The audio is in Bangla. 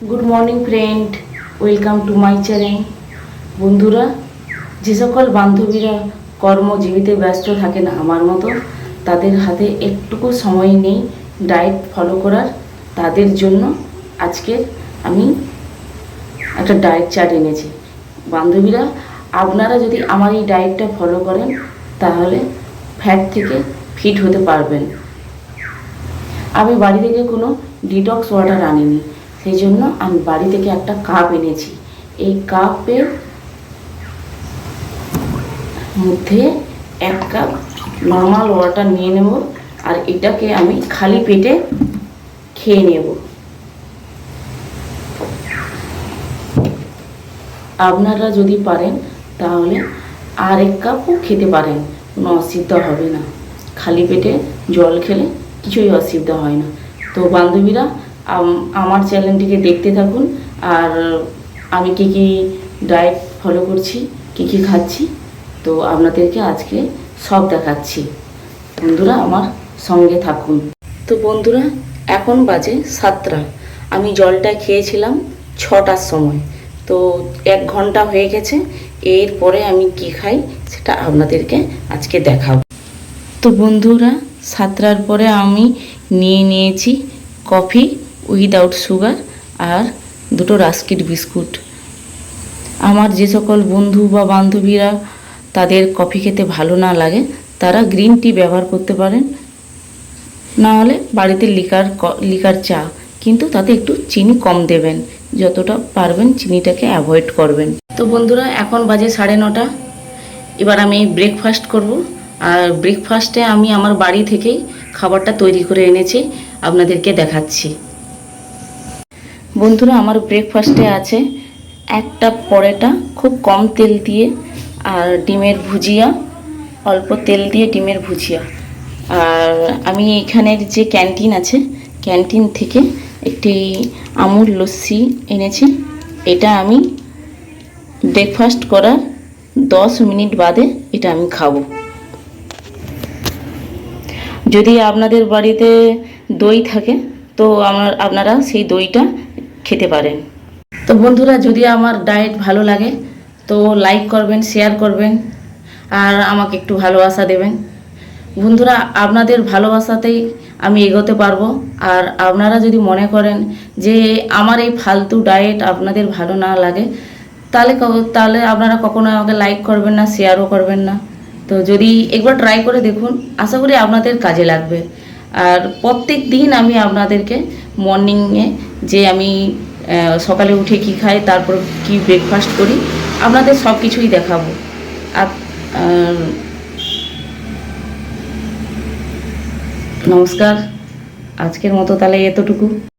Good morning friend, welcome to my channel. বন্ধুরা, যে সকল বান্ধবীরা কর্মজীবিতে ব্যস্ত থাকেন আমার মতো, তাদের হাতে একটুকু সময় নেই ডায়েট ফলো করার, তাদের জন্য আজকে আমি একটা ডায়েট চার্ট এনেছি। বান্ধবীরা, আপনারা যদি আমার এই ডায়েটটা ফলো করেন তাহলে ফ্যাট থেকে ফিট হতে পারবেন। আমি বাড়ি থেকে কোনো ডিটক্স ওয়াটার আনিনি, সেই জন্য আমি বাড়ি থেকে একটা কাপ এনেছি। এই কাপের মধ্যে 1 কাপ নর্মাল ওয়াটার নিয়ে নেব, আর এটাকে আমি খালি পেটে খেয়ে নেব। আপনারা যদি পারেন তাহলে আর 1 কাপও খেতে পারেন, কোনো অসুবিধা হবে না। খালি পেটে জল খেলে কিছুই অসুবিধা হয় না। তো বান্ধবীরা, আমার চ্যানেলটিকে দেখতে থাকুন, আর আমি কী কী ডায়েট ফলো করছি, কী কী খাচ্ছি, তো আপনাদেরকে আজকে সব দেখাচ্ছি। বন্ধুরা, আমার সঙ্গে থাকুন। তো বন্ধুরা, এখন বাজে 7টা। আমি জলটা খেয়েছিলাম 6টার সময়, তো 1 ঘন্টা হয়ে গেছে। এরপরে আমি কি খাই সেটা আপনাদেরকে আজকে দেখাবো। তো বন্ধুরা, 7টার পরে আমি নিয়েছি কফি উইদাউট সুগার আর 2টো রাস্কিট বিস্কুট। আমার যে সকল বন্ধু বা বান্ধবীরা তাদের কফি খেতে ভালো না লাগে, তারা গ্রিন টি ব্যবহার করতে পারেন, না হলে বাড়িতে লিকার চা, কিন্তু তাতে একটু চিনি কম দেবেন, যতটা পারবেন চিনিটাকে অ্যাভয়েড করবেন। তো বন্ধুরা, এখন বাজে 9:30। এবার আমি ব্রেকফাস্ট করব, আর ব্রেকফাস্টে আমি আমার বাড়ি থেকেই খাবারটা তৈরি করে এনেছি, আপনাদেরকে দেখাচ্ছি। বন্ধুরা, আমার ব্রেকফাস্টে আছে একটা পরোটা খুব কম তেল দিয়ে, আর ডিমের ভুজিয়া, অল্প তেল দিয়ে ডিমের ভুজিয়া। আর আমি এখানের যে ক্যান্টিন আছে, ক্যান্টিন থেকে একটি আমুল লস্যি এনেছি। এটা আমি ব্রেকফাস্ট করার 10 মিনিট বাদে এটা আমি খাবো। যদি আপনাদের বাড়িতে দই থাকে তো আপনারা সেই দইটা খেতে পারেন। তো বন্ধুরা, যদি আমার ডায়েট ভালো লাগে তো লাইক করবেন, শেয়ার করবেন, আর আমাকে একটু ভালোবাসা দেবেন। বন্ধুরা, আপনাদের ভালোবাসাতেই আমি এগোতে পারবো। আর আপনারা যদি মনে করেন যে আমার এই ফালতু ডায়েট আপনাদের ভালো না লাগে, তাহলে আপনারা কখনো আমাকে লাইক করবেন না, শেয়ারও করবেন না। তো যদি একবার ট্রাই করে দেখুন, আশা করি আপনাদের কাজে লাগবে। আর প্রত্যেক দিন আমি আপনাদেরকে মর্নিংয়ে যে আমি সকালে উঠে কি খাই, তারপর কি ব্রেকফাস্ট করি, আপনাদের সব কিছুই দেখাবো। নমস্কার, আজকের মতো তাহলে এতটুকু।